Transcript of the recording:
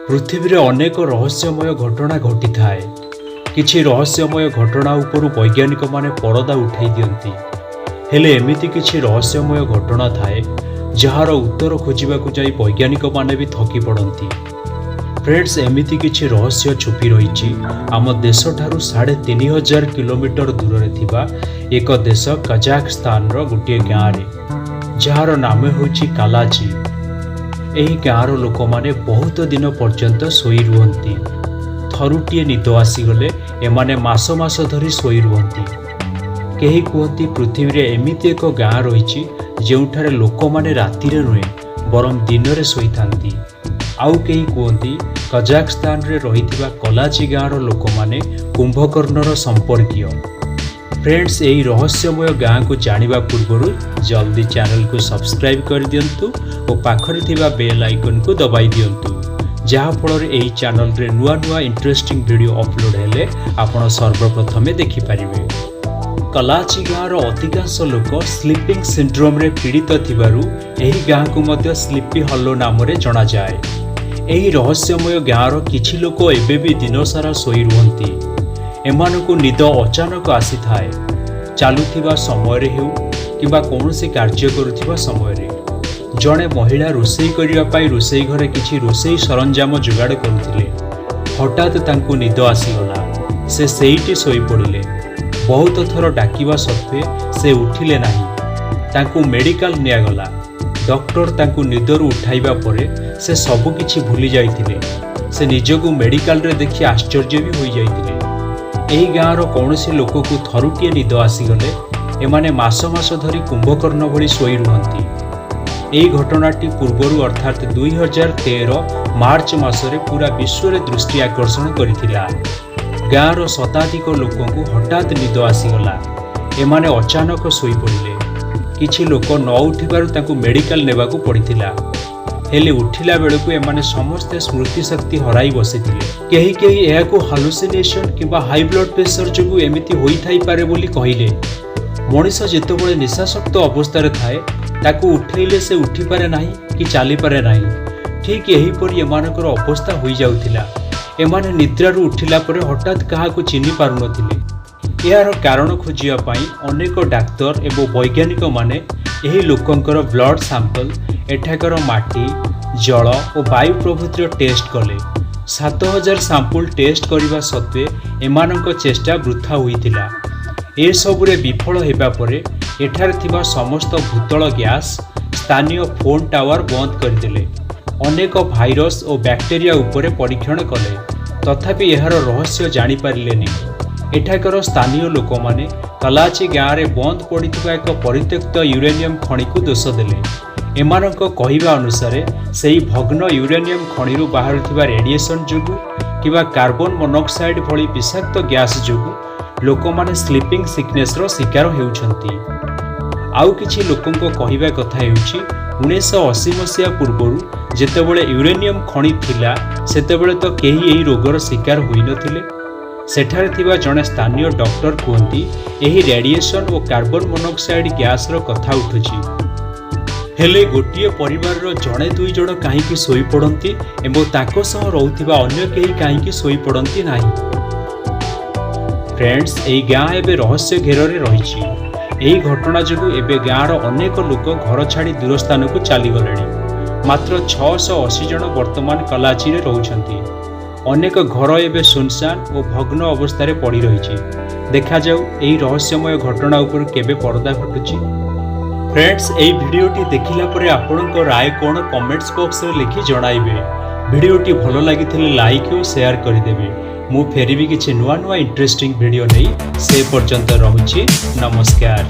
पृथ्वी रे अनेक रहस्यमय घटना घटी थाए। किछि रहस्यमय घटना उपरु वैज्ञानिक माने परदा उठाई दियंती। हेले एमिति किछि रहस्यमय घटना थाए जहार उत्तर खोजिबाकु जाई वैज्ञानिक माने भी थकी पड़ती। फ्रेंड्स, एमिति किछि रहस्य छुपी रहिछि आम देश ठारू 3500 किलोमीटर दूर रे थिबा एक देश कजाकस्तान रो गोटे गाँव रे, जहार नाम होछि कालाची। एही गाँवर लोक माने बहुत दिन पर्यंत शोई रुहंती। थरुटिए निद आसीगले एमाने मास मास धरी शोई रुहंती। केही कहती पृथ्वी रे एमिति एक गाँ रहिछि जेउठारे लोक माने राति रे नुहे बरम दिन रे शोईथांती। आउ केही कहती कजाकस्तान रे रहिथिबा कलाची गाँवर लोक माने कुंभकर्णर संपर्कीय। फ्रेंड्स, यही रहस्यमय गाँ को जानिबा पूर्वरु जल्दी चैनल को सब्सक्राइब कर दियंतु और पाखरे थिबा बेल आइकन को दबाई दियंतु, जहा फल एही चैनल रे नुआ नुआ इंटरेस्टिंग वीडियो अपलोड हेले आपण सर्वप्रथमे देखि परिबे। कलाची गाँवर अधिकांश लोक स्लीपिंग सिंड्रोम रे पीड़ित थिबारु एही गाँ को मध्य स्लीपी हॉलो नाम रे जणा जाए। एही रहस्यमय गाँवर किछि लोक एबे भी दिन सारा सोई रुहंती। एमानकु निद अचानक आसी थाए, चालुथिबा समय हेउ किबा कौनसी कार्य करुथिबा समय। जड़े महिला रोषेई करिया पाई रोषेई घरे किछि रोषेई सरंजाम जोगाड़ करुथिले। हठात तांकु निद आसीगला। से सेईटी सोई पड़िले। बहुत थर डाकिबा सत्वे से उठिले नाही। तांकु मेडिकल नियागला। डॉक्टर तांकु निदरु उठाइबा परे से सबु किछि भूली जाइथिले। से निजकु मेडिकल रे देखि आश्चर्य भी होई जाइथिले। एही गाँवर कौनसी लोक को थरुटिए निद आसीगले एमाने मास मास धरी कुंभकर्ण भली शोई रुहंती। एही घटनाटी पूर्वरु अर्थात 2013 मार्च मासरे पूरा विश्व रे दृष्टि आकर्षण करिथिला। गाँवर शताधिक लोकंकु हठात निद आसीगला। एमाने अचानक शोई पड़िले। किछि लोक न उठिबारु तांकु मेडिकल नेबाकु पड़िथिला। हेले उठिला बेलकु एमाने समस्ते स्मृति शक्ति हराई बसिथिले। केही केही एहाकु हालुसिनेशन किबा हाई ब्लड प्रेशर जोगु एमिति होई थाई पारे बोली कहिले। मनीष जेतेबेले निशाशक्त अवस्था थाए ताकू उठेइले से उठी पारे नाही कि चली पारे नाही। ठीक यही परि एमानकर अवस्था होई जाउथिला। एमाने निद्रारु उठिला परे हठात काहाकु चिन्हि पारु नथिले। यार कारण खोजिया पाई अनेक डाक्तर एवं वैज्ञानिक माने एही लोकंकर ब्लड सैंपल, एठाकर माटी, जल और वायु प्रभृतिर टेस्ट कले। 7000 सैंपल टेस्ट करने सत्वे एमानक चेष्टा वृथा होइतिला। ए सबुरे विफल हेबा परे एठार थिबा समस्त भूतल गैस स्थानीय फोन टावर बंद करदेले। अनेक भाइरस और बैक्टेरिया उपरे परीक्षण कले, तथापि एहार रहस्य जानि पारिलेनि। एठाकर स्थानीय लोक माने कलाची गाँव रे बंद पड़िथिबा एक परित्यक्त यूरेनियम खनि को दोष देले। एमानक कहिबा अनुसारे सेही भग्न यूरेनियम खनिरु बाहरुथिबा रेडिएशन जोगु किबा कार्बन मोनोक्साइड भली विषाक्त गैस जोगु लोक माने स्लीपिंग सिकनेस रो शिकार हेउछंती। आउ किछि लोकंक कहिबा कथा हेउछि 1980 मसिया पूर्वरु जेतेबेले यूरेनियम खनि थिला सेतेबेले तो केही एही रोगर शिकार होई नथिले। सेठारे थिबा जणे स्थानीय डॉक्टर कहती एही रेडिएशन और कार्बन मोनोक्साइड गैस रो कथा उठुछि। हेले गोटिए परिवार रो जणे दुई जण काहीकि सोई पड़ती एवं ताको सह रहउथिबा अन्य केही काहीकि सोई पड़ती नाही। फ्रेंड्स, एही गाँ एबे रहस्य घेରରେ रहिछि। एही घटना जोगु एबे गाँर अनेक लोक घर छाड़ी दूर स्थान को चली गलेଣି। मात्र 680 जण वर्तमान कलाची रे रहउछंती। अनेक घर एबे सुनसान और भग्न अवस्था पड़ी रही। देखा जाऊ एही रहस्यमय घटना उपर केबे पर्दा घटुची। फ्रेंड्स, एही भिडियोटी देखिला परे आपनक राय कोन कमेंट्स बॉक्स रे लिखि जणाइबे। भिडियोटी भलो लागिथिले लाइक और शेयर करिदेबे। मु फेरिबी किछि नुआ नुआ इंटरेस्टिंग वीडियो नै से पर्यंत रहुछि। नमस्कार।